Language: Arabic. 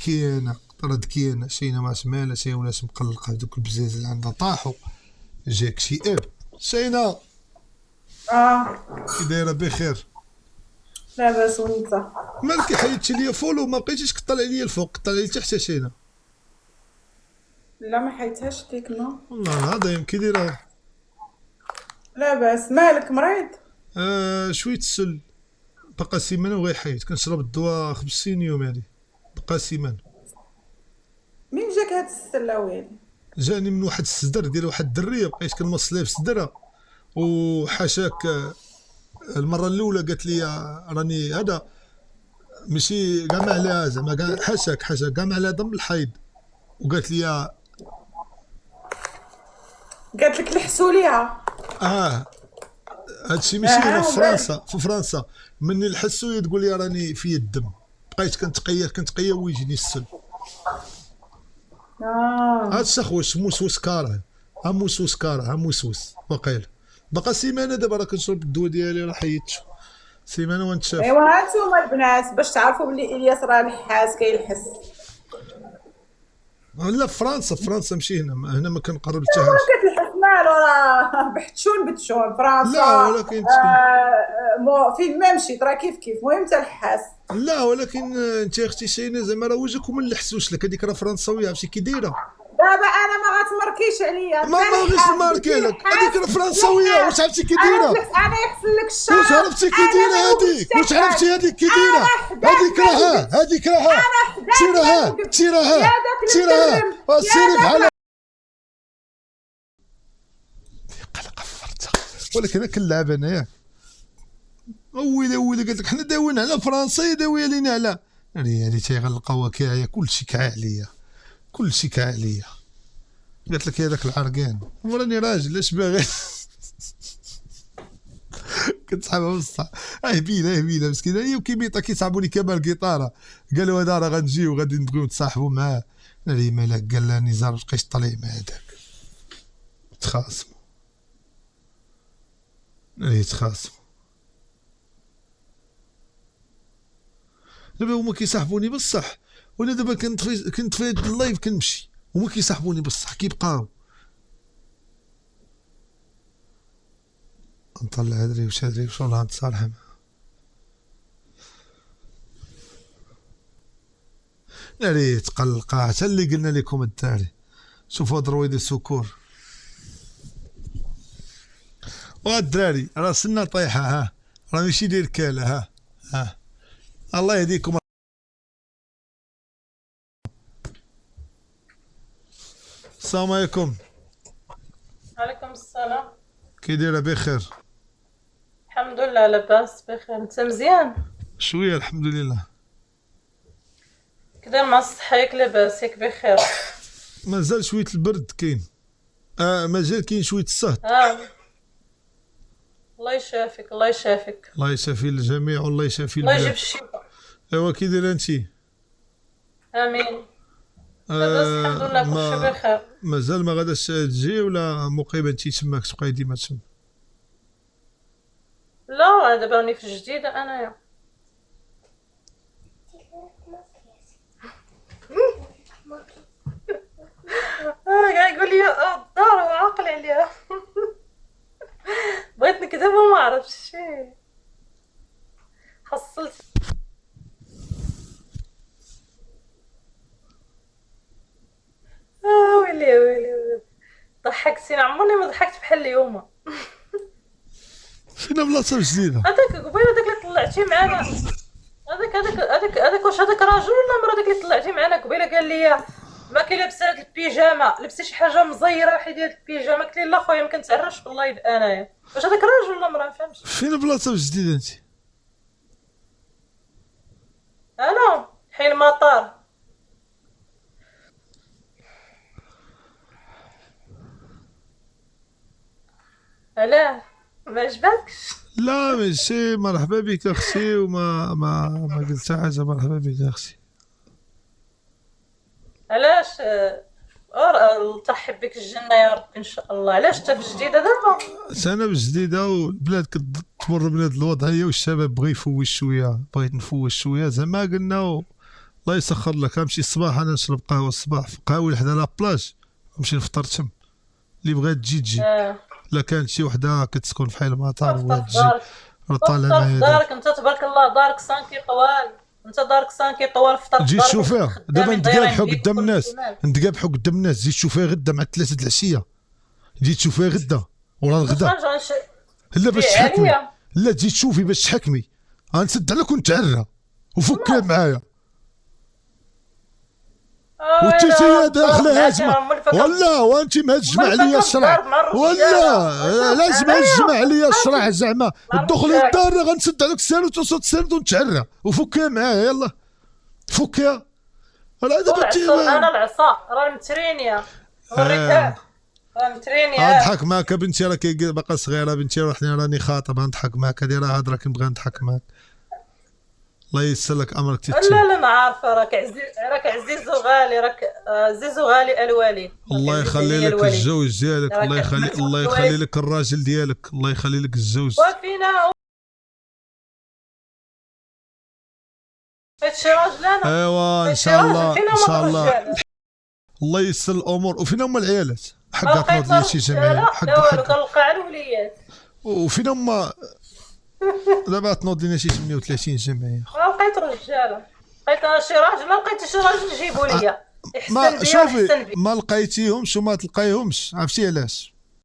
كيانه طرد كيانه شينا ما سمعنا شي وناس مقلقه هذوك البزاز اللي عندها طاحوا جاك اكتئاب شينا اه. كي دايره بخير لاباس وانت؟ مالك حيدتي ليا فولو ما بقيتيش كطلع ليا الفوق كطلع لي تحت شينا لا ما حيتهاش ديك نو. والله هذا يمكن دايره لاباس مالك مريض؟ شويه السل بقى سيمانه وغيحيد كنشرب الدواء 50 يوم هادي بقى سيمانه مين جاك هاد السله ويلي؟ جاني من واحد الصدر ديال واحد الدريه بقيت كنمص ليه في صدرها وحاشاك المره الاولى قالت لي راني هذا ماشي كاع ما عليها زعما كاع حاشاك كاع ما عليها دم الحيض وقالت لي قالت لك لحسوا ليها؟ اه هادشي ماشي هنا في وبالك؟ فرنسا مني نحسو تقول لي راني في الدم بقيت كنتقيا ويجيني السل هاد اه. الشخوش موسوس كاره موسوس وقيل بقى سيمانه دابا راه كنشرب الدواء ديالي راه حيدتو سيمانه ونتشاف ايوا هانتوما البنات باش تعرفوا بلي الياس راه نحاس كيلحس. لا في فرنسا ماشي هنا ما كنقرب حتى راه حاجه كتلحس مالو راه بحتشون فرنسا. لا ولكن تكون فين ما مشيت راه كيف المهم تلحس. لا ولكن انت يا اختي شينا زعما راه وجهكم ما نلحسوش لك هذيك راه فرنساويه عرفتي كي دايره دابا انا ما غتمركيش عليا انت ما غيش لحاس نماركي قلتي لك هذيك راه لحاس. فرنساويه واش عرفتي كي انا دايره بالعكس انا يحسن لك واش الشعر. عرفتي كي انا دايره ما وقفتش هذيك واش عرفتي حد. هذيك كي انا دايره حداك ما وقفتش. هذيك راها انا حداك ما وقفتش. يا داك المكرم يا سيري داك. بحال قلق فرتها ولكن انا كنلعب انايا ويلي قالت لك حنا داوينا على فرنسا داويه لينا على هذه تيغلقوا كاع كلشي كاع عليا قالت لك هذاك العرقان وراني راجل اش باغي كنسحبها بصح هبيله مسكينه هي وكيميطا كيصعبوني كما القيطاره قالوا هذا راه غنجيو غادي نبغيو نتصاحبوا معاه لي مالك قال لها نزار بقيت طلع مع هذاك تخاصموا دابا هما كيصاحبوني بصح وانا دابا كنت في هاد اللايف كنمشي هما كيصاحبوني بصح كيبقاو نطلع هادري وش والله نتصالح معاه ناري تقلقا حتى اللي قلنا لكم الداري شوفوا هاد رويدي السكور وهاد الدراري راه سنة طايحة راه ماشي داير كاله الله يهديكم السلام عليكم عليكم السلام. كي دايره بخير الحمد لله لاباس بخير، انت مزيان؟ شويه الحمد لله كدير مع الصحة ياك لاباس ياك بخير؟ مازال شويه البرد كاين مازال كاين شويه الصهد الله يشافيك الله يشافيك. الله يشافي الجميع والله يشافي الله يجيب البلاد الشفاء. ايوا كي دايره انتي امين. لاباس الحمد لله كلشي بخير. مازال ما غاداش تجي ولا مقيمه انتي تماك تبقاي ديما تما لا دابا راني في الجديدة انايا. كاع يقول لي الدار وعاقل عليها. بغيت نكذب وما عرفتش حصلت. ويلي ضحكتيني، عمرني ما ضحكت بحال اليوم. فينا بلاصه جديده هذاك قبيله داك اللي طلعتي معانا، هذاك واش هذاك راجل ولا مرا داك اللي طلعتي معانا قبيله قال لي ما كي لابسه هاد البيجامه، لبسي شي حاجه مزيره وحيدي هاد البيجامه. قلت لي لا خويا ما كنتعرفش في اللايف انايا. واش هذاك راجل ولا مرا؟ فهمتش. فينا بلاصه جديده انتي انا حي المطار. علاه ما عجبكش؟ لا ماشي مرحبا بك اختي وما ما قلت حاجه مرحبا بك اختي علاش ترحب بك الجنه يا رب ان شاء الله. علاش انت في جديده دابا؟ سنه جديده والبلاد كتمر بهاد الوضعيه والشباب بغى يفوش شويه بغيت نفوش شويه زعما قلنا الله يسخر لك. غنمشي الصباح انا نشرب قهوه الصباح في قهوه لحدا لا بلاج، نمشي نفطر تم. اللي بغات تجي لا كانت شي وحده كتسكن في حي المطار تفطر بغات في تجي دارك، راه طالع تفطر في معايا دارك. انت تبارك الله دارك 5 طوال، انت دارك 5 طوال، فطر في تجي دارك. تشوفيها دابا خدامين نتقابحوا دايرين بيك قدام وكل الناس، شي مال. نتقابحوا قدام الناس. تجي تشوفيها غدا مع 3 د العشيه، تجي تشوفيها غدا ورا باش الغدا. غنرجع لا باش نشبيه تحكمي، عليا. لا تجي تشوفي باش تحكمي. غنسد عليك ونتعرى وفكها معايا. وانت داخله هاجمه ولا وانت مهجمه عليا الشرع ولا لازم هجمه عليا الشرع زعما. تدخلي للدار غنسد عليك الساند وتوصل الساند ونتعرى وفكها معايا. يلا فكها. راه دابا انا العصا راه مترينيا وريتها راه مترينيا. نضحك معاك بنتي، راه باقا صغيره بنتي، راني خاطب. نضحك معاك هذه راه هضره كنبغي نضحك معاك. الله ييسر لك امرك تتم. لا ما عارفه، راك عزيز وغالي، راك عزيز وغالي الوالي. الله يخلي لك الزوج ديالك، الله يخلي لك الراجل ديالك، الله يخلي لك الزوج. وفينا هادشي راجلنا. ايوا ان شاء الله ان شاء الله. الله ييسر الامور. وفين هما العيالات؟ حقا تنوض لي شي جمعيه حقا كنلقى على الوليات. وفين هما؟ دابا تنوض لينا شي 38 جمعيه. لقيت رجاله، لقيت انا شي راجل، ما لقيتش شي راجل نجيبو ليا يحسن بيا شوفي ويحسن بيا. ما لقيتيهمش وما تلقايهمش، عرفتي علاش؟